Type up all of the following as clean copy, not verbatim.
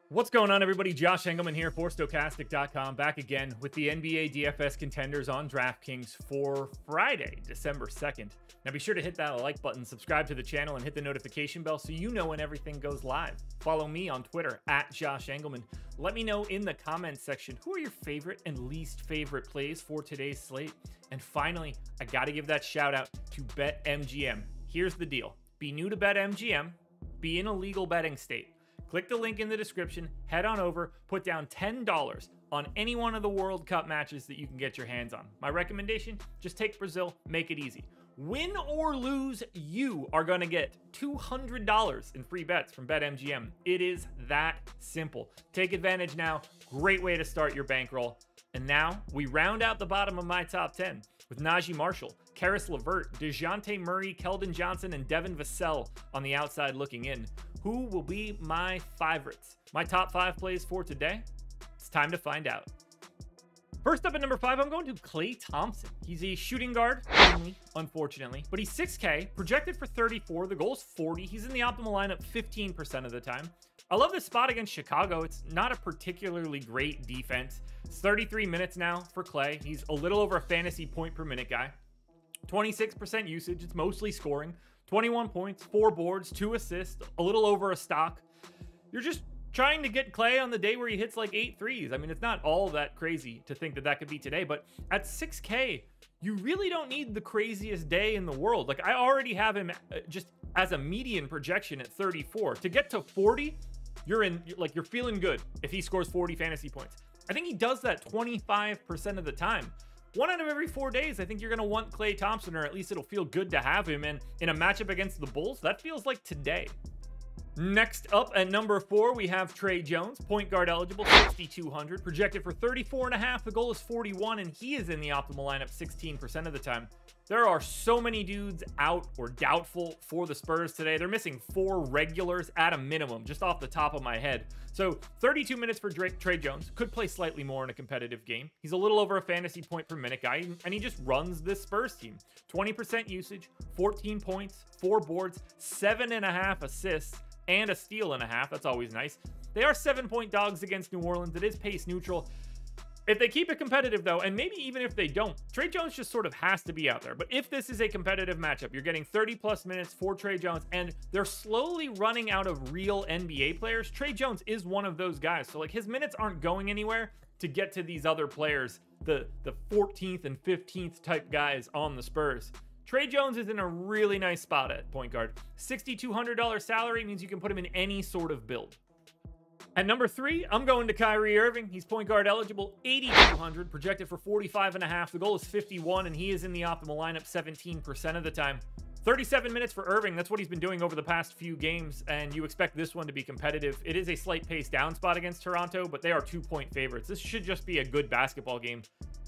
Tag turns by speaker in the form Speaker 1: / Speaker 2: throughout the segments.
Speaker 1: What's going on, everybody? Josh Engelman here for Stokastic.com, back again with the NBA DFS contenders on DraftKings for Friday, December 2nd. Now be sure to hit that like button, subscribe to the channel, and hit the notification bell so you know when everything goes live. Follow me on Twitter at Josh Engelman. Let me know in the comments section who are your favorite and least favorite plays for today's slate. And finally, I got to give that shout out to BetMGM. Here's the deal. Be new to BetMGM, be in a legal betting state. Click the link in the description, head on over, put down $10 on any one of the World Cup matches that you can get your hands on. My recommendation, just take Brazil, make it easy. Win or lose, you are going to get $200 in free bets from BetMGM. It is that simple. Take advantage now. Great way to start your bankroll. And now we round out the bottom of my top 10 with Najee Marshall, Karis LeVert, DeJounte Murray, Keldon Johnson, and Devin Vassell on the outside looking in. Who will be my favorites? My top 5 plays for today? It's time to find out. First up at number 5, I'm going to Klay Thompson. He's a shooting guard, only, unfortunately, but he's 6K, projected for 34. The goal is 40. He's in the optimal lineup 15% of the time. I love this spot against Chicago. It's not a particularly great defense. It's 33 minutes now for Klay. He's a little over a fantasy point per minute guy. 26% usage. It's mostly scoring. 21 points, 4 boards, 2 assists, a little over a stock. You're just trying to get Klay on the day where he hits like 8 threes. I mean, it's not all that crazy to think that that could be today, but at 6K, you really don't need the craziest day in the world. Like, I already have him just as a median projection at 34. To get to 40, you're feeling good if he scores 40 fantasy points. I think he does that 25% of the time. 1 out of every 4 days, I think you're going to want Klay Thompson, or at least it'll feel good to have him. And in a matchup against the Bulls, that feels like today. Next up at number 4, we have Tre Jones, point guard eligible, 6,200, projected for 34.5. The goal is 41, and he is in the optimal lineup 16% of the time. There are so many dudes out or doubtful for the Spurs today. They're missing 4 regulars at a minimum, just off the top of my head. So 32 minutes for Tre Jones. Could play slightly more in a competitive game. He's a little over a fantasy point per minute guy, and he just runs this Spurs team. 20% usage, 14 points, 4 boards, 7.5 assists, and a steal and a half. That's always nice. They are 7-point dogs against New Orleans. It is pace neutral. If they keep it competitive, though, and maybe even if they don't, Tre Jones just sort of has to be out there. But if this is a competitive matchup, you're getting 30-plus minutes for Tre Jones, and they're slowly running out of real NBA players. Tre Jones is one of those guys. So, like, his minutes aren't going anywhere to get to these other players, the 14th and 15th type guys on the Spurs. Tre Jones is in a really nice spot at point guard. $6,200 salary means you can put him in any sort of build. At number 3, I'm going to Kyrie Irving. He's point guard eligible, 8,200, projected for 45.5. The goal is 51, and he is in the optimal lineup 17% of the time. 37 minutes for Irving. That's what he's been doing over the past few games, and you expect this one to be competitive. It is a slight pace down spot against Toronto, but they are 2-point favorites. This should just be a good basketball game.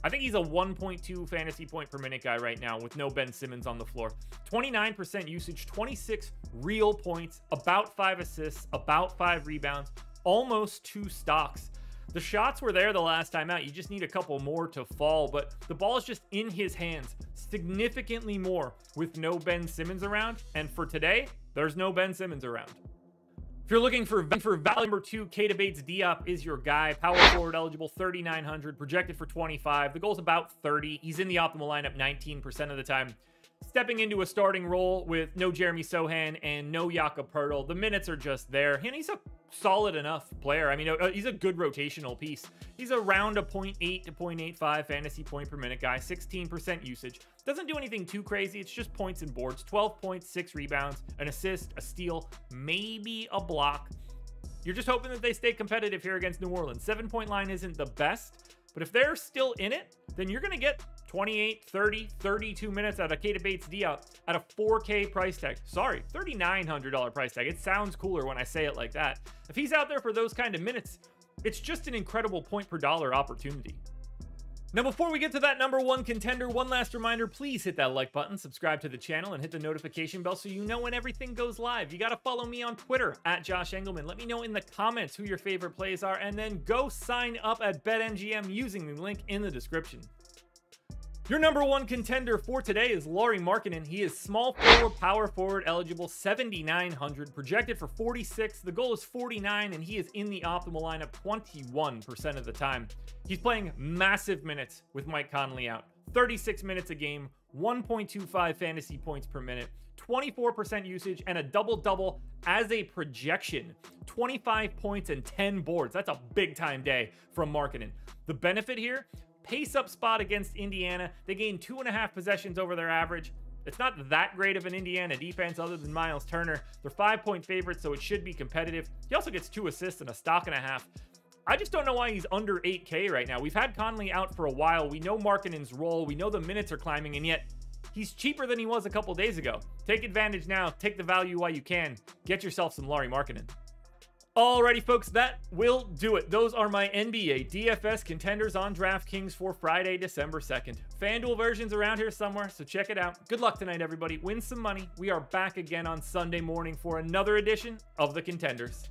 Speaker 1: I think he's a 1.2 fantasy point per minute guy right now with no Ben Simmons on the floor. 29% usage, 26 real points, about 5 assists, about 5 rebounds, almost 2 stocks. The shots were there the last time out. You just need a couple more to fall, but the ball is just in his hands significantly more with no Ben Simmons around. And for today, there's no Ben Simmons around. If you're looking for value, number 2, Keita Bates-Diop is your guy. Power forward eligible, 3,900, projected for 25. The goal's about 30. He's in the optimal lineup 19% of the time. Stepping into a starting role with no Jeremy Sohan and no Jakob Poeltl. The minutes are just there, and he's a solid enough player. I mean, he's a good rotational piece. He's around a 0.8 to 0.85 fantasy point per minute guy, 16% usage. Doesn't do anything too crazy. It's just points and boards, 12 points, 6 rebounds, an assist, a steal, maybe a block. You're just hoping that they stay competitive here against New Orleans. 7-point line isn't the best, but if they're still in it, then you're going to get 28, 30, 32 minutes out of Keita Bates-Diop at a 4K price tag. Sorry, $3,900 price tag. It sounds cooler when I say it like that. If he's out there for those kind of minutes, it's just an incredible point per dollar opportunity. Now, before we get to that number 1 contender, one last reminder, please hit that like button, subscribe to the channel, and hit the notification bell so you know when everything goes live. You got to follow me on Twitter at Josh Engelman. Let me know in the comments who your favorite plays are, and then go sign up at BetMGM using the link in the description. Your number one contender for today is Lauri Markkanen. He is small forward, power forward eligible, 7,900, projected for 46. The goal is 49, and he is in the optimal lineup 21% of the time. He's playing massive minutes with Mike Conley out. 36 minutes a game, 1.25 fantasy points per minute, 24% usage, and a double-double as a projection. 25 points and 10 boards. That's a big-time day from Markkanen. The benefit here, pace-up spot against Indiana. They gained 2.5 possessions over their average. It's not that great of an Indiana defense other than Miles Turner. They're 5-point favorites, so it should be competitive. He also gets 2 assists and a stock and a half. I just don't know why he's under 8K right now. We've had Conley out for a while. We know Markkanen's role. We know the minutes are climbing, and yet he's cheaper than he was a couple days ago. Take advantage now. Take the value while you can. Get yourself some Lauri Markkanen. Alrighty, folks, that will do it. Those are my NBA DFS contenders on DraftKings for Friday, December 2nd. FanDuel version's around here somewhere, so check it out. Good luck tonight, everybody. Win some money. We are back again on Sunday morning for another edition of the Contenders.